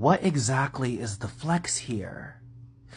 What exactly is the flex here?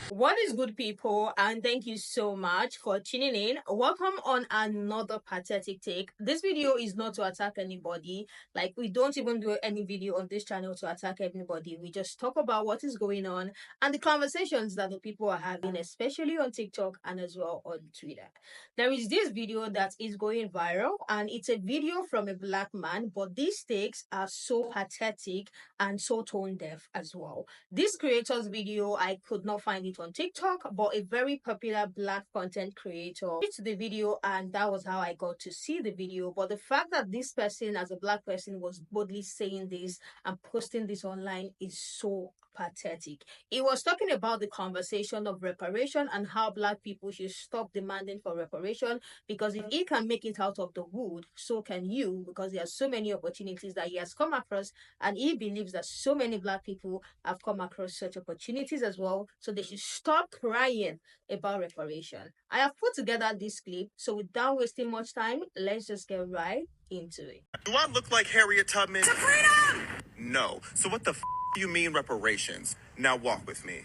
What is good, people? And thank you so much for tuning in. Welcome on another pathetic take. This video is not to attack anybody. Like, we don't even do any video on this channel to attack anybody. We just talk about what is going on and the conversations that the people are having, especially on TikTok and as well on Twitter. There is this video that is going viral, and it's a video from a black man, but these takes are so pathetic and so tone deaf as well. This creator's video, I could not find it on TikTok, but a very popular black content creator did the video, and that was how I got to see the video. But the fact that this person, as a black person, was boldly saying this and posting this online is so pathetic. He was talking about the conversation of reparation and how black people should stop demanding for reparation, because if he can make it out of the wood, so can you, because there are so many opportunities that he has come across, and he believes that so many black people have come across such opportunities as well, so they should stop crying about reparation. I have put together this clip, so without wasting much time, let's just get right into it. Do I look like Harriet Tubman? To freedom! No. So what the do you mean reparations? Now walk with me.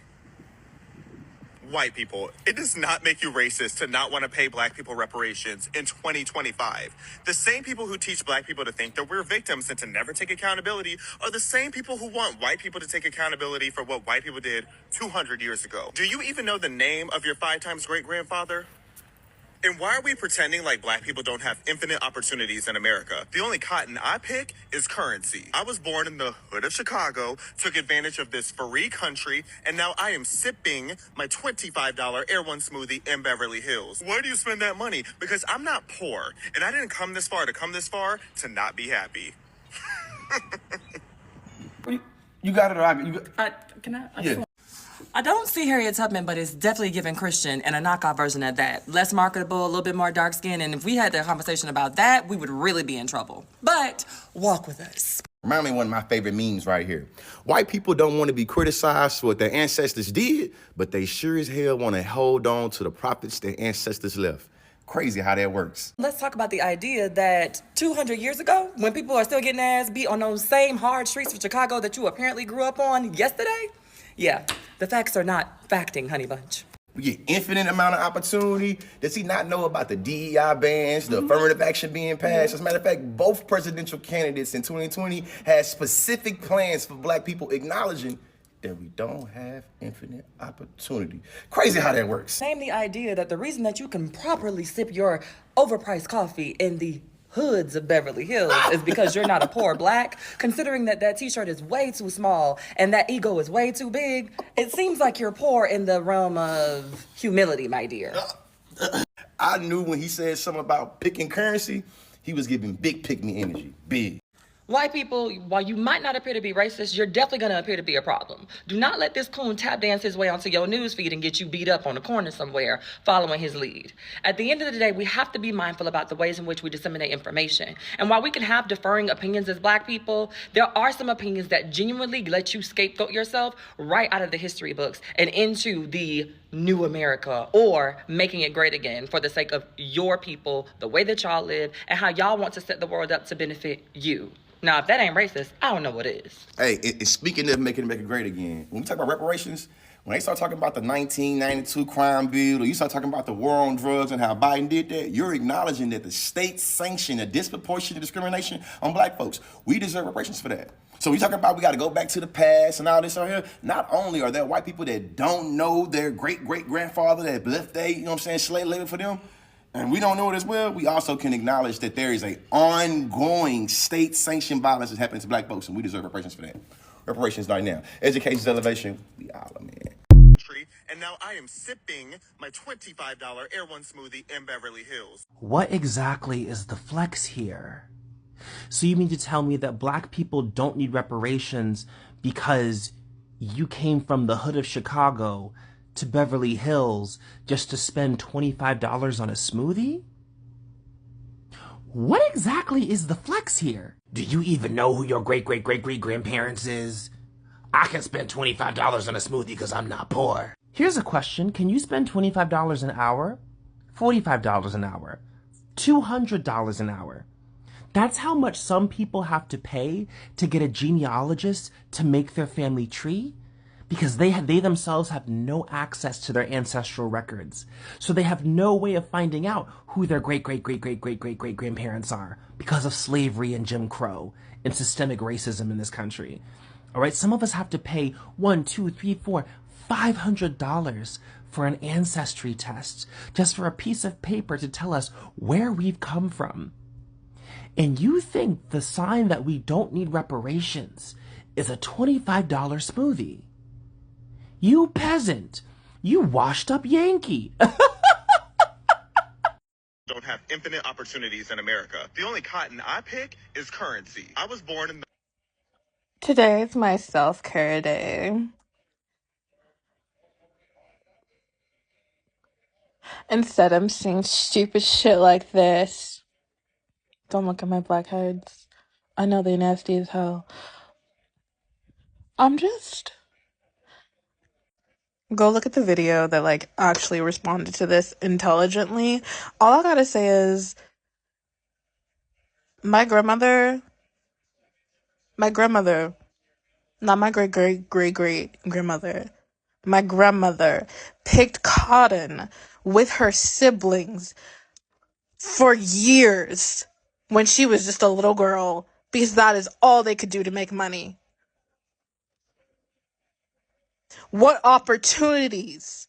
White people, it does not make you racist to not want to pay black people reparations in 2025. The same people who teach black people to think that we're victims and to never take accountability are the same people who want white people to take accountability for what white people did 200 years ago. Do you even know the name of your 5 times great-grandfather? And why are we pretending like black people don't have infinite opportunities in America? The only cotton I pick is currency. I was born in the hood of Chicago, took advantage of this free country, and now I am sipping my $25 Air One smoothie in Beverly Hills. Where do you spend that money? Because I'm not poor, and I didn't come this far to not be happy. You got it, or Can I? Yeah. I don't see Harriet Tubman, but it's definitely giving Christian and a knockoff version of that. Less marketable, a little bit more dark skin, and if we had a conversation about that, we would really be in trouble. But walk with us. Remind me of one of my favorite memes right here. White people don't want to be criticized for what their ancestors did, but they sure as hell want to hold on to the profits their ancestors left. Crazy how that works. Let's talk about the idea that 200 years ago, when people are still getting ass beat on those same hard streets of Chicago that you apparently grew up on yesterday, yeah, the facts are not facting, honey bunch. We get infinite amount of opportunity. Does he not know about the DEI bans, the affirmative action being passed? As a matter of fact, both presidential candidates in 2020 had specific plans for black people, acknowledging that we don't have infinite opportunity. Crazy how that works. Name the idea that the reason that you can properly sip your overpriced coffee in the hoods of Beverly Hills is because you're not a poor black. Considering that that t-shirt is way too small and that ego is way too big, it seems like you're poor in the realm of humility, my dear. I knew when he said something about picking currency, he was giving big pick-me energy, big. White people, while you might not appear to be racist, you're definitely going to appear to be a problem. Do not let this coon tap dance his way onto your news feed and get you beat up on the corner somewhere following his lead. At the end of the day, we have to be mindful about the ways in which we disseminate information. And while we can have differing opinions as black people, there are some opinions that genuinely let you scapegoat yourself right out of the history books and into the new America, or making it great again for the sake of your people, the way that y'all live, and how y'all want to set the world up to benefit you. Now, if that ain't racist, I don't know what is. Hey, speaking of making it great again, when we talk about reparations, when they start talking about the 1992 crime bill, or you start talking about the war on drugs and how Biden did that, you're acknowledging that the state sanctioned a disproportionate discrimination on black folks. We deserve reparations for that. So we talking about we got to go back to the past and all this out here. Not only are there white people that don't know their great-great-grandfather that left they, you know what I'm saying, slave labor for them, and we don't know it as well, we also can acknowledge that there is an ongoing state-sanctioned violence that's happening to black folks, and we deserve reparations for that. Reparations right now. Education's elevation, we all are, man. And now I am sipping my $25 Air One smoothie in Beverly Hills. What exactly is the flex here? So you mean to tell me that black people don't need reparations because you came from the hood of Chicago to Beverly Hills just to spend $25 on a smoothie? What exactly is the flex here? Do you even know who your great-great-great-great-grandparents is? I can spend $25 on a smoothie because I'm not poor. Here's a question. Can you spend $25 an hour? $45 an hour? $200 an hour? That's how much some people have to pay to get a genealogist to make their family tree, because they themselves have no access to their ancestral records. So they have no way of finding out who their great great great great great great great grandparents are because of slavery and Jim Crow and systemic racism in this country. All right, some of us have to pay $1, $2, $3, $4, $500 for an ancestry test just for a piece of paper to tell us where we've come from. And you think the sign that we don't need reparations is a $25 smoothie? You peasant! You washed up Yankee! Don't have infinite opportunities in America. The only cotton I pick is currency. I was born in the Today is my self-care day. Instead, I'm seeing stupid shit like this. Don't look at my blackheads. I know they nasty as hell. Go look at the video that actually responded to this intelligently. All I gotta say is my grandmother, not my great-great-great-great-grandmother, my grandmother picked cotton with her siblings for years when she was just a little girl because that is all they could do to make money. What opportunities?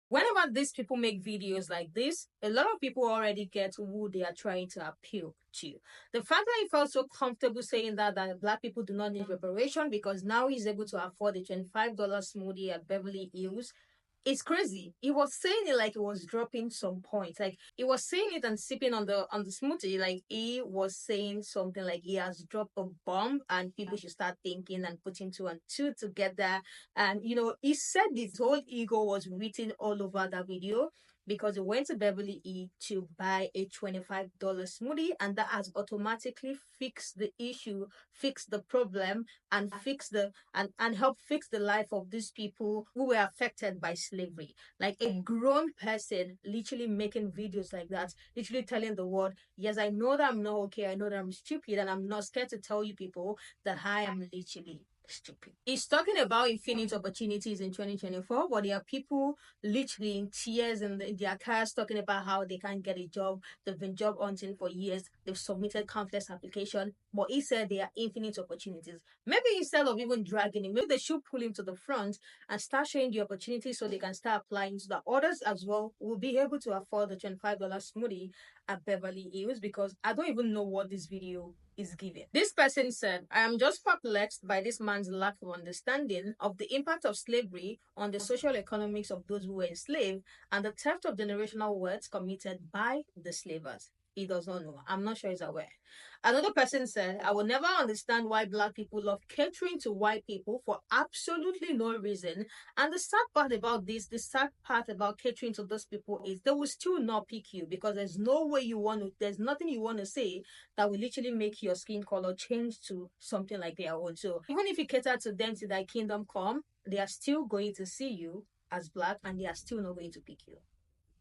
Whenever these people make videos like this, a lot of people already get who they are trying to appeal to. The fact that he felt so comfortable saying that Black people do not need reparation because now he's able to afford a $25 smoothie at Beverly Hills, it's crazy. He was saying it like he was dropping some points. Like he was saying it and sipping on the smoothie. Like he was saying something like he has dropped a bomb and people should start thinking and putting two and two together. And he said his whole ego was written all over that video because he went to Beverly E to buy a $25 smoothie, and that has automatically fixed the issue, fixed the problem, and help fix the life of these people who were affected by slavery. Like a grown person literally making videos like that, literally telling the world, yes, I know that I'm not okay, I know that I'm stupid, and I'm not scared to tell you people that I am literally stupid. He's talking about infinite opportunities in 2024, but there are people literally in tears in their cars talking about how they can't get a job. They've been job hunting for years. They've submitted countless applications, but he said there are infinite opportunities. Maybe instead of even dragging him, maybe they should pull him to the front and start showing the opportunities so they can start applying so that others as well will be able to afford the $25 smoothie at Beverly Hills, because I don't even know what this video is giving. This person said, I am just perplexed by this man's lack of understanding of the impact of slavery on the social economics of those who were enslaved and the theft of generational wealth committed by the slavers. He does not know. I'm not sure he's aware. Another person said, I will never understand why Black people love catering to white people for absolutely no reason. And the sad part about this, the sad part about catering to those people is they will still not pick you because there's nothing you want to say that will literally make your skin color change to something like their own. So even if you cater to them to thy kingdom come, they are still going to see you as Black and they are still not going to pick you.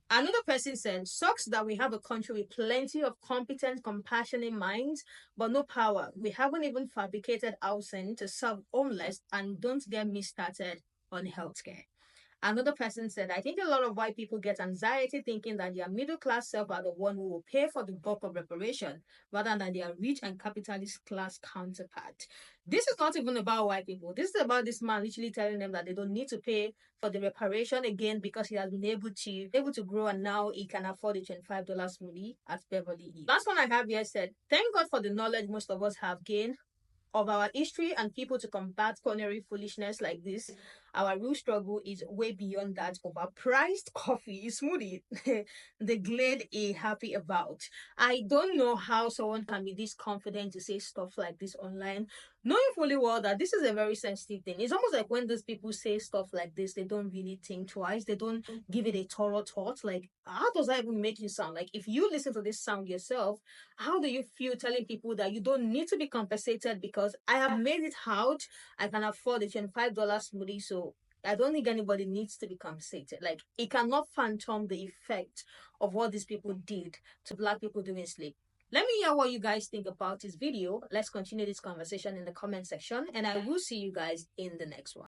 Another person said, sucks that we have a country with plenty of competent, compassionate minds, but no power. We haven't even fabricated housing to serve homeless, and don't get me started on healthcare. Another person said, I think a lot of white people get anxiety thinking that their middle class self are the one who will pay for the bulk of reparation rather than their rich and capitalist class counterpart. This is not even about white people. This is about this man literally telling them that they don't need to pay for the reparation again because he has been able to grow and now he can afford a $25 smoothie at Beverly Hills. Last one I have here said, thank God for the knowledge most of us have gained of our history and people to combat culinary foolishness like this. Our real struggle is way beyond that overpriced coffee smoothie the Glade are happy about. I don't know how someone can be this confident to say stuff like this online, knowing fully well that this is a very sensitive thing. It's almost like when those people say stuff like this, they don't really think twice. They don't give it a thorough thought. Like, how does that even make you sound? Like, if you listen to this sound yourself, how do you feel telling people that you don't need to be compensated because I have made it out, I can afford the $25 smoothie, so I don't think anybody needs to be compensated. Like, it cannot phantom the effect of what these people did to Black people during slavery. Let me hear what you guys think about this video. Let's continue this conversation in the comment section, and I will see you guys in the next one.